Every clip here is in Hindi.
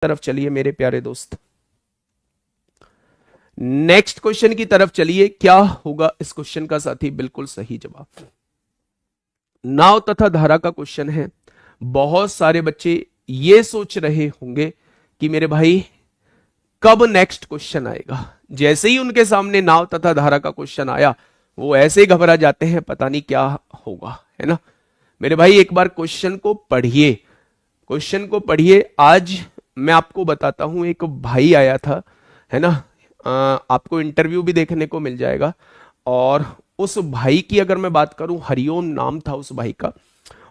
तरफ चलिए मेरे प्यारे दोस्त, नेक्स्ट क्वेश्चन की तरफ चलिए। क्या होगा इस क्वेश्चन का साथी? बिल्कुल सही जवाब नाव तथा धारा का क्वेश्चन है। बहुत सारे बच्चे ये सोच रहे होंगे कि मेरे भाई कब नेक्स्ट क्वेश्चन आएगा। जैसे ही उनके सामने नाव तथा धारा का क्वेश्चन आया वो ऐसे घबरा जाते हैं, पता नहीं क्या होगा, है ना। मेरे भाई एक बार क्वेश्चन को पढ़िए, क्वेश्चन को पढ़िए। आज मैं आपको बताता हूं, एक भाई आया था, है ना, आपको इंटरव्यू भी देखने को मिल जाएगा। और उस भाई की अगर मैं बात करूं, हरिओम नाम था उस भाई का,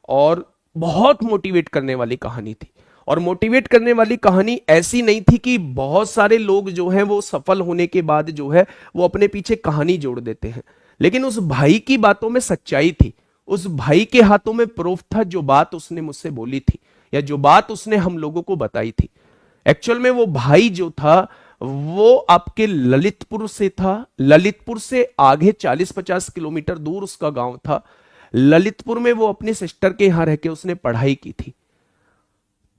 और बहुत मोटिवेट करने वाली कहानी थी। और मोटिवेट करने वाली कहानी ऐसी नहीं थी कि बहुत सारे लोग जो हैं वो सफल होने के बाद जो है वो अपने पीछे कहानी जोड़ देते हैं, लेकिन उस भाई की बातों में सच्चाई थी। उस भाई के हाथों में प्रूफ था, जो बात उसने मुझसे बोली थी या जो बात उसने हम लोगों को बताई थी। एक्चुअल में वो भाई जो था वो आपके ललितपुर से था। ललितपुर से आगे 40-50 किलोमीटर दूर उसका गांव था। ललितपुर में वो अपनी सिस्टर के यहां रह के उसने पढ़ाई की थी।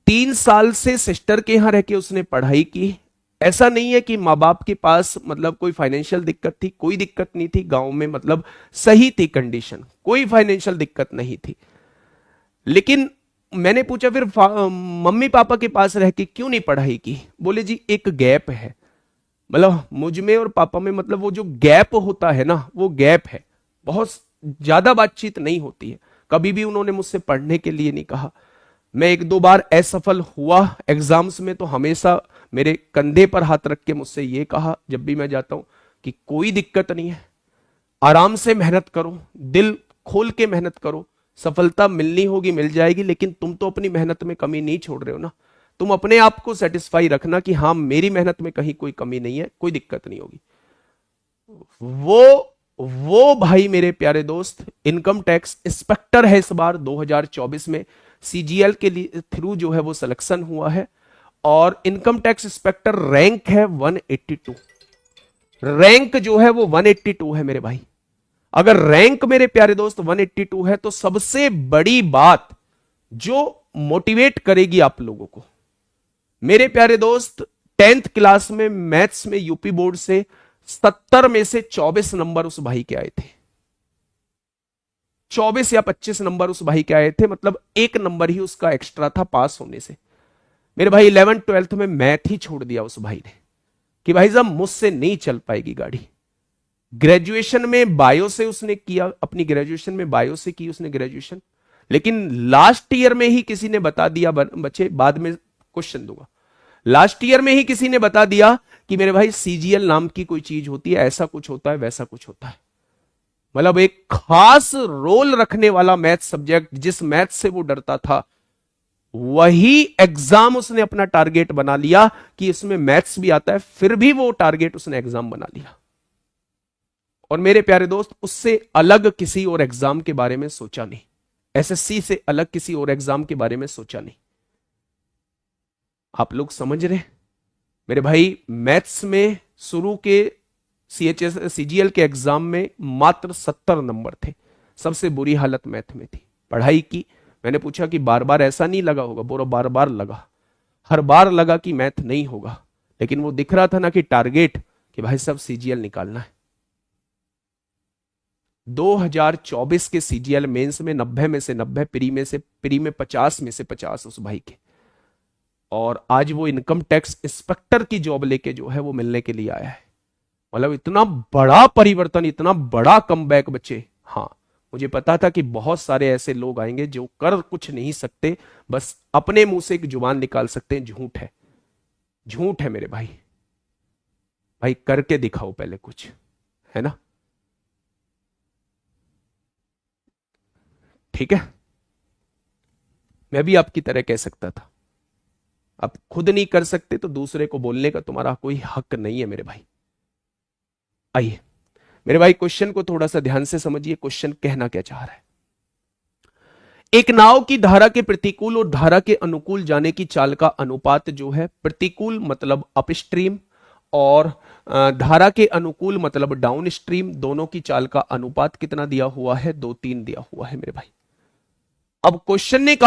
3 साल से सिस्टर के यहां रह के उसने पढ़ाई की। ऐसा नहीं है कि माँ बाप के पास मतलब कोई फाइनेंशियल दिक्कत थी, कोई दिक्कत नहीं थी गांव में, मतलब सही थी कंडीशन, कोई फाइनेंशियल दिक्कत नहीं थी। लेकिन मैंने पूछा फिर मम्मी पापा के पास रह के क्यों नहीं पढ़ाई की? बोले जी एक गैप है, मतलब मुझ में और पापा में, मतलब वो जो गैप होता है ना वो गैप है, बहुत ज्यादा बातचीत नहीं होती है। कभी भी उन्होंने मुझसे पढ़ने के लिए नहीं कहा। मैं 1-2 बार असफल हुआ एग्जाम्स में तो हमेशा मेरे कंधे पर हाथ रख के मुझसे ये कहा जब भी मैं जाता हूं कि कोई दिक्कत नहीं है, आराम से मेहनत करो, दिल खोल के मेहनत करो, सफलता मिलनी होगी मिल जाएगी, लेकिन तुम तो अपनी मेहनत में कमी नहीं छोड़ रहे हो ना। तुम अपने आप को सेटिस्फाई रखना कि हाँ मेरी मेहनत में कहीं कोई कमी नहीं है, कोई दिक्कत नहीं होगी। वो भाई मेरे प्यारे दोस्त इनकम टैक्स इंस्पेक्टर है इस बार 2024 में। सीजीएल के लिए थ्रू जो है वो सिलेक्शन हुआ है और इनकम टैक्स इंस्पेक्टर रैंक है 182। रैंक जो है वो 182 है मेरे भाई। अगर रैंक मेरे प्यारे दोस्त 182 है तो सबसे बड़ी बात जो मोटिवेट करेगी आप लोगों को, मेरे प्यारे दोस्त 10th क्लास में मैथ्स में यूपी बोर्ड से 70 में से 24 नंबर उस भाई के आए थे। 24 या 25 नंबर उस भाई के आए थे, मतलब 1 नंबर ही उसका एक्स्ट्रा था पास होने से। मेरे भाई 11th-12th में मैथ ही छोड़ दिया उस भाई ने कि भाई साहब मुझसे नहीं चल पाएगी गाड़ी। ग्रेजुएशन में बायो से उसने किया, अपनी ग्रेजुएशन में बायो से की उसने ग्रेजुएशन, लेकिन लास्ट ईयर में ही किसी ने बता दिया, बच्चे बाद में क्वेश्चन दूंगा, लास्ट ईयर में ही किसी ने बता दिया कि मेरे भाई सीजीएल नाम की कोई चीज होती है, ऐसा कुछ होता है वैसा कुछ होता है। मतलब एक खास रोल रखने वाला मैथ सब्जेक्ट, जिस मैथ से वो डरता था वही एग्जाम उसने अपना टारगेट बना लिया कि इसमें मैथ्स भी आता है, फिर भी वो टारगेट उसने एग्जाम बना लिया। और मेरे प्यारे दोस्त उससे अलग किसी और एग्जाम के बारे में सोचा नहीं, एसएससी से अलग किसी और एग्जाम के बारे में सोचा नहीं। आप लोग समझ रहे मेरे भाई? मैथ्स में शुरू के सीएचएस सीजीएल के एग्जाम में मात्र 70 नंबर थे। सबसे बुरी हालत मैथ में थी। पढ़ाई की, मैंने पूछा कि बार बार ऐसा नहीं लगा होगा? बोलो बार बार लगा, हर बार लगा कि मैथ नहीं होगा, लेकिन वो दिख रहा था ना कि टारगेट कि भाई सब सीजीएल निकालना है। 2024 के सीजीएल मेंस में 90 में से 90, प्री में 50 में से 50 उस भाई के। और आज वो इनकम टैक्स इंस्पेक्टर की जॉब लेके जो है वो मिलने के लिए आया है। मतलब इतना बड़ा परिवर्तन, इतना बड़ा कमबैक बच्चे। हाँ मुझे पता था कि बहुत सारे ऐसे लोग आएंगे जो कर कुछ नहीं सकते, बस अपने मुंह से एक जुबान निकाल सकते हैं। झूठ है, झूठ है मेरे भाई। भाई करके दिखाओ पहले कुछ, है ना? ठीक है, मैं भी आपकी तरह कह सकता था। आप खुद नहीं कर सकते तो दूसरे को बोलने का तुम्हारा कोई हक नहीं है मेरे भाई। आइए मेरे भाई क्वेश्चन को थोड़ा सा ध्यान से समझिए, क्वेश्चन कहना क्या चाह रहा है। एक नाव की धारा के प्रतिकूल और धारा के अनुकूल जाने की चाल का अनुपात जो है, प्रतिकूल मतलब अपस्ट्रीम और धारा के अनुकूल मतलब डाउन स्ट्रीम, दोनों की चाल का अनुपात कितना दिया हुआ है? 2-3 दिया हुआ है मेरे भाई। अब क्वेश्चन ने कहा